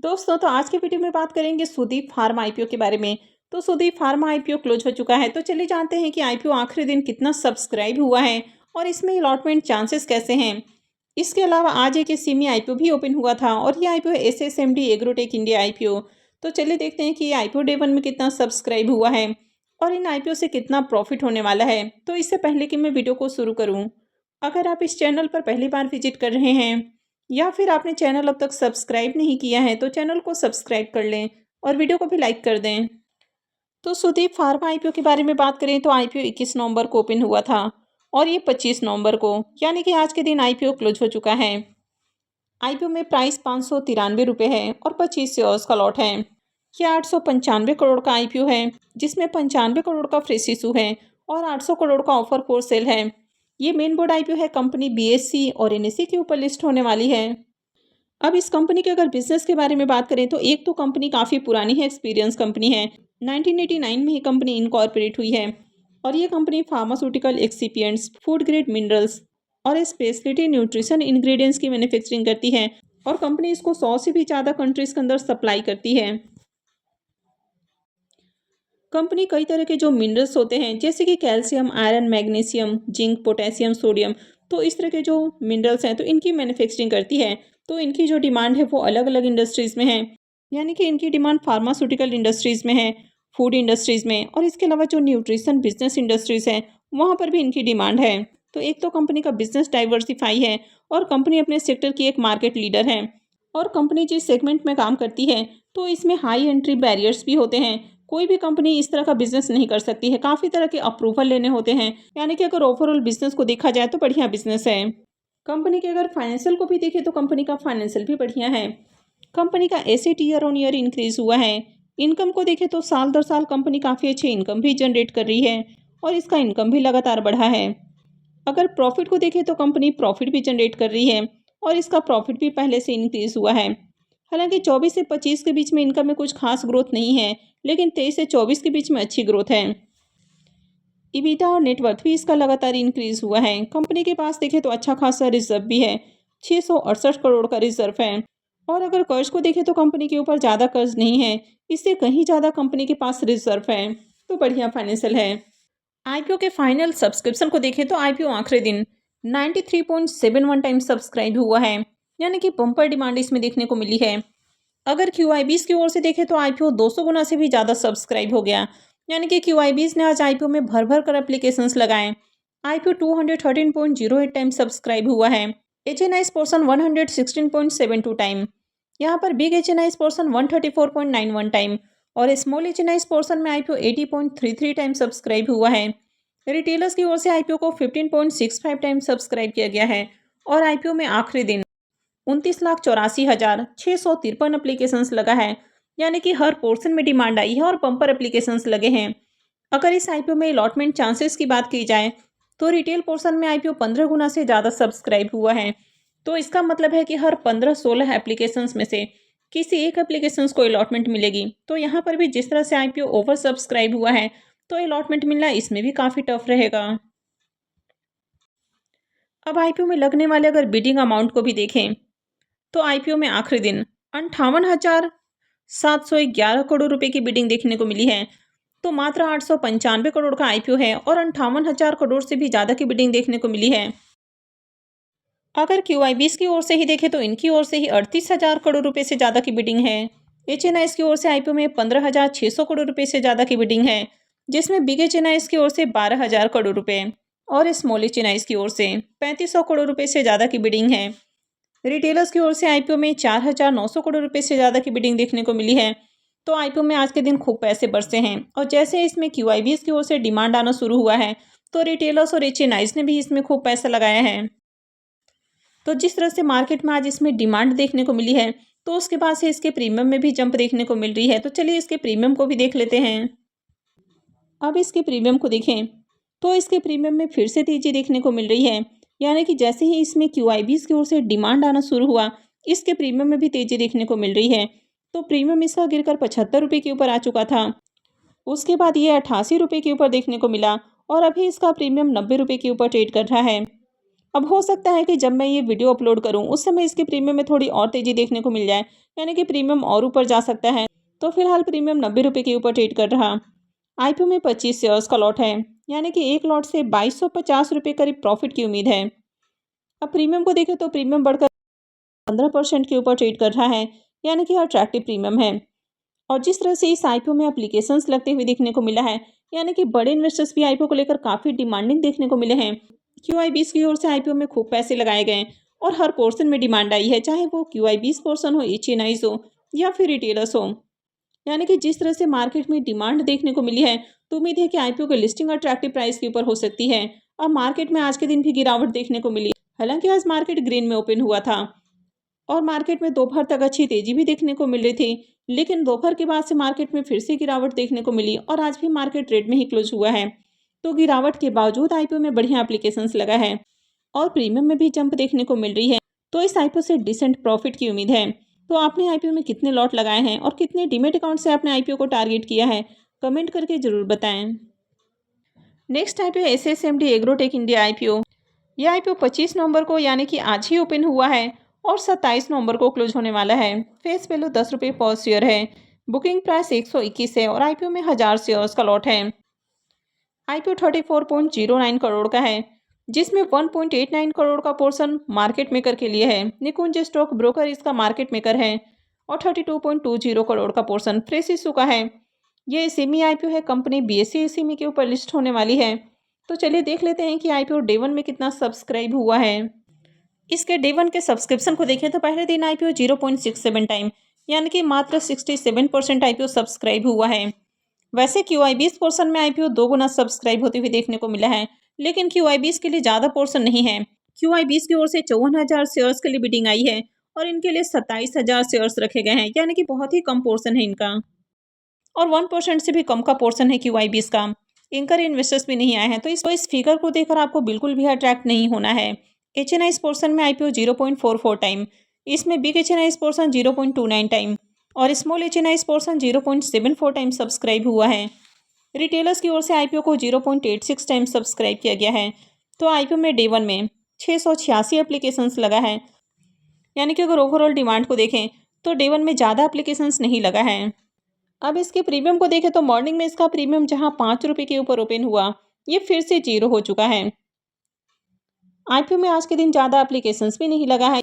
दोस्तों तो आज की वीडियो में बात करेंगे सुदीप फार्मा आईपीओ के बारे में। तो सुदीप फार्मा आईपीओ क्लोज हो चुका है। तो चलिए जानते हैं कि आईपीओ आखिरी दिन कितना सब्सक्राइब हुआ है और इसमें अलॉटमेंट चांसेस कैसे हैं। इसके अलावा आज एक सिमी आईपीओ भी ओपन हुआ था और ये IPO SSMD Agrotech India IPO. तो चलिए देखते हैं कि ये आईपीओ डे 1 में कितना सब्सक्राइब हुआ है और इन आईपीओ से कितना प्रॉफिट होने वाला है। तो इससे पहले कि मैं वीडियो को शुरू करूँ, अगर आप इस चैनल पर पहली बार विजिट कर रहे हैं या फिर आपने चैनल अब तक सब्सक्राइब नहीं किया है तो चैनल को सब्सक्राइब कर लें और वीडियो को भी लाइक कर दें। तो सुदीप फार्मा आईपीओ के बारे में बात करें तो आईपीओ 21 नवंबर को ओपन हुआ था और ये 25 नवंबर को यानी कि आज के दिन आईपीओ क्लोज हो चुका है। आईपीओ में प्राइस 593 रुपये है और 25 शेयर्स का लॉट है। यह 895 करोड़ का आईपीओ है जिसमें 95 करोड़ का फ्रेश इशू है और 800 करोड़ का ऑफर फॉर सेल है। ये मेन बोर्ड आईपीओ है। कंपनी बीएससी और एनएससी के ऊपर लिस्ट होने वाली है। अब इस कंपनी के अगर बिजनेस के बारे में बात करें तो एक तो कंपनी काफ़ी पुरानी है, एक्सपीरियंस कंपनी है। 1989 में ही कंपनी इनकॉर्पोरेट हुई है और ये company pharmaceutical excipients, food grade minerals और स्पेशलिटी न्यूट्रिशन इंग्रेडिएंट्स की मैन्युफैक्चरिंग करती है और कंपनी इसको 100 से भी ज़्यादा कंट्रीज़ के अंदर सप्लाई करती है। कंपनी कई तरह के जो मिनरल्स होते हैं जैसे कि calcium, iron, magnesium, zinc, potassium, sodium, तो इस तरह के जो मिनरल्स हैं तो इनकी मैन्युफैक्चरिंग करती है। तो इनकी जो डिमांड है वो अलग अलग इंडस्ट्रीज़ में है, यानी कि इनकी डिमांड फार्मास्यूटिकल इंडस्ट्रीज़ में है, फूड इंडस्ट्रीज़ में, और इसके अलावा जो न्यूट्रिशन बिजनेस इंडस्ट्रीज़ हैं वहाँ पर भी इनकी डिमांड है। तो एक तो कंपनी का बिजनेस डाइवर्सिफाई है और कंपनी अपने सेक्टर की एक मार्केट लीडर है। और कंपनी जिस सेगमेंट में काम करती है तो इसमें हाई एंट्री बैरियर्स भी होते हैं। कोई भी कंपनी इस तरह का बिजनेस नहीं कर सकती है, काफ़ी तरह के अप्रूवल लेने होते हैं। यानी कि अगर ओवरऑल बिजनेस को देखा जाए तो बढ़िया बिजनेस है। कंपनी के अगर फाइनेंशियल को भी देखें तो कंपनी का फाइनेंशियल भी बढ़िया है। कंपनी का asset year on year increase हुआ है। इनकम को देखें तो साल दर साल कंपनी काफ़ी अच्छी इनकम भी जनरेट कर रही है और इसका इनकम भी लगातार बढ़ा है। अगर प्रॉफिट को देखें तो कंपनी प्रॉफिट भी जनरेट कर रही है और इसका प्रॉफिट भी पहले से इंक्रीज हुआ है। हालांकि 24 से 25 के बीच में इनकम में कुछ खास ग्रोथ नहीं है, लेकिन 23 से 24 के बीच में अच्छी ग्रोथ है। ईबिटा और नेटवर्थ भी इसका लगातार इंक्रीज हुआ है। कंपनी के पास देखें तो अच्छा खासा रिजर्व भी है, 668 करोड़ का रिजर्व है। और अगर कर्ज को देखें तो कंपनी के ऊपर ज़्यादा कर्ज नहीं है, इससे कहीं ज़्यादा कंपनी के पास रिजर्व है। तो बढ़िया फाइनेंशियल है। आईपीओ के फाइनल सब्सक्रिप्शन को देखें तो आईपीओ आखिरी दिन 93.71 टाइम सब्सक्राइब हुआ है, यानी कि बम्पर डिमांड इसमें देखने को मिली है। अगर क्यूआईबीज की ओर से देखें तो आईपीओ 200 गुना से भी ज़्यादा सब्सक्राइब हो गया, यानी कि क्यूआईबीज ने आज आईपीओ में भर भर कर एप्लीकेशंस लगाए। आईपीओ 213.08 टाइम सब्सक्राइब हुआ है। एचएनआईज पोर्सन 116.72 टाइम। यहाँ पर बिग एचएनआईज पोर्सन 134.91 टाइम और स्मॉल एचएनआईज पोर्सन में आईपीओ 80.33 टाइम सब्सक्राइब हुआ है। रिटेलर्स की ओर से आईपीओ को 15.65 टाइम सब्सक्राइब किया गया है और आईपीओ में आखिरी दिन 29,84,653 एप्लीकेशंस लगा है, यानी कि हर पोर्शन में डिमांड आई है और बम्पर एप्लीकेशंस लगे हैं। अगर इस आईपीओ में अलॉटमेंट चांसेस की बात की जाए तो रिटेल पोर्शन में आईपीओ 15 गुना से ज़्यादा सब्सक्राइब हुआ है। तो इसका मतलब है कि हर 15-16 एप्लीकेशंस में से किसी एक एप्लीकेशंस को अलॉटमेंट मिलेगी। तो यहाँ पर भी जिस तरह से आईपीओ ओवर सब्सक्राइब हुआ है तो अलॉटमेंट मिलना इसमें भी काफ़ी टफ रहेगा। अब आईपीओ में लगने वाले अगर बिडिंग अमाउंट को भी देखें तो आईपीओ में आखिरी दिन 58,711 करोड़ रुपए की बिडिंग देखने को मिली है। तो मात्र 895 करोड़ का आईपीओ है और 58,000 करोड़ से भी ज़्यादा की बिडिंग देखने को मिली है। अगर क्यूआईबीज की ओर से ही देखें तो इनकी ओर से ही 38,000 करोड़ रुपए से ज़्यादा की बिडिंग है। एचएनआईज की ओर से आईपीओ में 15,600 करोड़ रुपए से ज़्यादा की बिडिंग है, जिसमें बिग एचएनआईज की ओर से 12,000 करोड़ रुपए और स्मॉल एचएनआईज की ओर से 3,500 करोड़ रुपए से ज़्यादा की बिडिंग है। रिटेलर्स की ओर से आईपीओ में 4,900 करोड़ रुपए से ज़्यादा की बिडिंग देखने को मिली है। तो आईपीओ में आज के दिन खूब पैसे बरसे हैं और जैसे इसमें क्यूआईबीज की ओर से डिमांड आना शुरू हुआ है तो रिटेलर्स और एचएनआईज ने भी इसमें खूब पैसा लगाया है। तो जिस तरह से मार्केट में आज इसमें डिमांड देखने को मिली है तो उसके बाद से इसके प्रीमियम में भी जंप देखने को मिल रही है। तो चलिए इसके प्रीमियम को भी देख लेते हैं। अब इसके प्रीमियम को देखें तो इसके प्रीमियम में फिर से तेजी देखने को मिल रही है, यानी कि जैसे ही इसमें क्यूआईबीज की ओर से डिमांड आना शुरू हुआ इसके प्रीमियम में भी तेजी देखने को मिल रही है। तो प्रीमियम इसका गिरकर 75 रुपये के ऊपर आ चुका था, उसके बाद ये 88 रुपये के ऊपर देखने को मिला और अभी इसका प्रीमियम 90 रुपये के ऊपर ट्रेड कर रहा है। अब हो सकता है कि जब मैं ये वीडियो अपलोड करूँ उस समय इसके प्रीमियम में थोड़ी और तेज़ी देखने को मिल जाए, यानी कि प्रीमियम और ऊपर जा सकता है। तो फिलहाल प्रीमियम 90 रुपये के ऊपर ट्रेड कर रहा। आईपीओ में 25 शेयर्स का लॉट है, यानी कि एक लॉट से 2250 रुपये करीब प्रॉफिट की उम्मीद है। अब प्रीमियम को देखें तो प्रीमियम बढ़कर 15% के ऊपर ट्रेड कर रहा है, यानी कि अट्रैक्टिव प्रीमियम है। और जिस तरह से इस आईपीओ में एप्लीकेशंस लगते हुए देखने को मिला है, यानी कि बड़े इन्वेस्टर्स भी आईपीओ को लेकर काफ़ी डिमांडिंग देखने को मिले हैं। क्यूआईबीस की ओर से आईपीओ में खूब पैसे लगाए गए और हर पोर्शन में डिमांड आई है, चाहे वो क्यूआईबीस पोर्शन हो, एचएनआईज हो या फिर रिटेलर्स हो। यानी कि जिस तरह से मार्केट में डिमांड देखने को मिली है, तो उम्मीद है कि आईपीओ की लिस्टिंग अट्रैक्टिव प्राइस के ऊपर हो सकती है। अब मार्केट में आज के दिन भी गिरावट देखने को मिली, हालांकि आज मार्केट ग्रीन में ओपन हुआ था और मार्केट में दोपहर तक अच्छी तेजी भी देखने को मिल रही थी, लेकिन दोपहर के बाद से मार्केट में फिर से गिरावट देखने को मिली और आज भी मार्केट रेड में ही क्लोज हुआ है। तो गिरावट के बावजूद आईपीओ में बढ़िया एप्लीकेशंस लगा है और प्रीमियम में भी जंप देखने को मिल रही है। तो इस आईपीओ से डिसेंट प्रॉफिट की उम्मीद है। तो आपने आईपीओ में कितने लॉट लगाए हैं और कितने डीमेट अकाउंट से आपने आईपीओ को टारगेट किया है, कमेंट करके जरूर बताएं। Next IPO SSMD Agrotech India IPO. यह आईपीओ 25 नवंबर को यानी कि आज ही ओपन हुआ है और 27 नवंबर को क्लोज होने वाला है। फेस वैल्यू 10 रुपये पर शेयर है। बुकिंग प्राइस 121 है और आईपीओ में 1000 शेयर्स का लॉट है। आईपीओ 34.09 करोड़ का है, जिसमें 1.89 करोड़ का पोर्शन मार्केट मेकर के लिए है। निकुंज स्टॉक ब्रोकर इसका मार्केट मेकर है और 32.20 करोड़ का पोर्शन फ्रेश इशू का है। ये सेमी आईपीओ है, कंपनी बीएसई सेमी के ऊपर लिस्ट होने वाली है। तो चलिए देख लेते हैं कि आईपीओ डे 1 में कितना सब्सक्राइब हुआ है। इसके डे 1 के सब्सक्रिप्शन को देखें तो पहले दिन आईपीओ 0.67 टाइम, यानी कि मात्र 67% आईपीओ सब्सक्राइब हुआ है। वैसे क्यूआईबीस पोर्शन में आईपीओ 2 गुना सब्सक्राइब होते हुए देखने को मिला है, लेकिन क्यूआईबीस के लिए ज़्यादा पोर्शन नहीं है। क्यूआईबीस की ओर से 54,000 शेयर्स के लिए बिडिंग आई है और इनके लिए 27,000 शेयर्स रखे गए हैं, यानी कि बहुत ही कम पोर्शन है इनका और 1% से भी कम का पोर्शन है क्यूआईबीस का। इनकर इन्वेस्टर्स भी नहीं आए हैं, तो इस फिगर को देखकर आपको बिल्कुल भी अट्रैक्ट नहीं होना है। एचएनआईस पोर्शन में आईपीओ 0.44 टाइम, इसमें बिग एचएनआईस पोर्शन 0.29 टाइम और small HNIs portion 0.74 time subscribe हुआ है। रिटेलर्स की ओर से आईपीओ को 0.86 टाइम सब्सक्राइब किया गया है। तो आईपीओ में डे 1 में 686 एप्लीकेशंस लगा है, यानी कि अगर ओवरऑल डिमांड को देखें तो डे 1 में ज़्यादा एप्लीकेशंस नहीं लगा है। अब इसके प्रीमियम को देखें तो मॉर्निंग में इसका प्रीमियम जहां 5 रुपये के ऊपर ओपन हुआ, ये फिर से 0 हो चुका है। आईपीओ में आज के दिन ज़्यादा एप्लीकेशंस भी नहीं लगा है,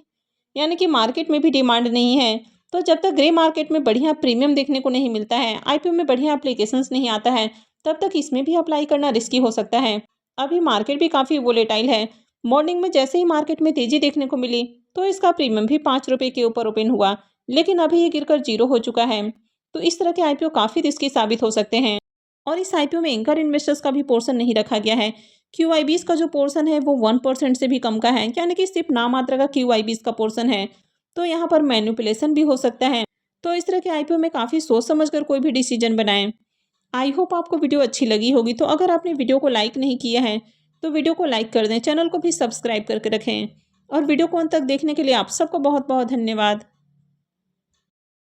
यानी कि मार्केट में भी डिमांड नहीं है। तो जब तक ग्रे मार्केट में बढ़िया प्रीमियम देखने को नहीं मिलता है, आईपीओ में बढ़िया एप्लीकेशंस नहीं आता है, तब तक इसमें भी अप्लाई करना रिस्की हो सकता है। अभी मार्केट भी काफ़ी वोलेटाइल है। मॉर्निंग में जैसे ही मार्केट में तेज़ी देखने को मिली तो इसका प्रीमियम भी 5 रुपये के ऊपर ओपन हुआ, लेकिन अभी ये गिरकर 0 हो चुका है। तो इस तरह के आईपीओ काफ़ी रिस्की साबित हो सकते हैं और इस आईपीओ में एंकर इन्वेस्टर्स का भी पोर्शन नहीं रखा गया है। क्यूआईबीस का जो पोर्शन है वो 1% से भी कम का है, यानी कि सिर्फ नाम मात्र का क्यूआईबीस का पोर्शन है। तो यहाँ पर मैनिपुलेशन भी हो सकता है। तो इस तरह के आईपीओ में काफ़ी सोच समझ कर कोई भी डिसीजन बनाएं। आई होप आपको वीडियो अच्छी लगी होगी। तो अगर आपने वीडियो को लाइक नहीं किया है तो वीडियो को लाइक कर दें, चैनल को भी सब्सक्राइब करके रखें और वीडियो को अंत तक देखने के लिए आप सबको बहुत बहुत धन्यवाद।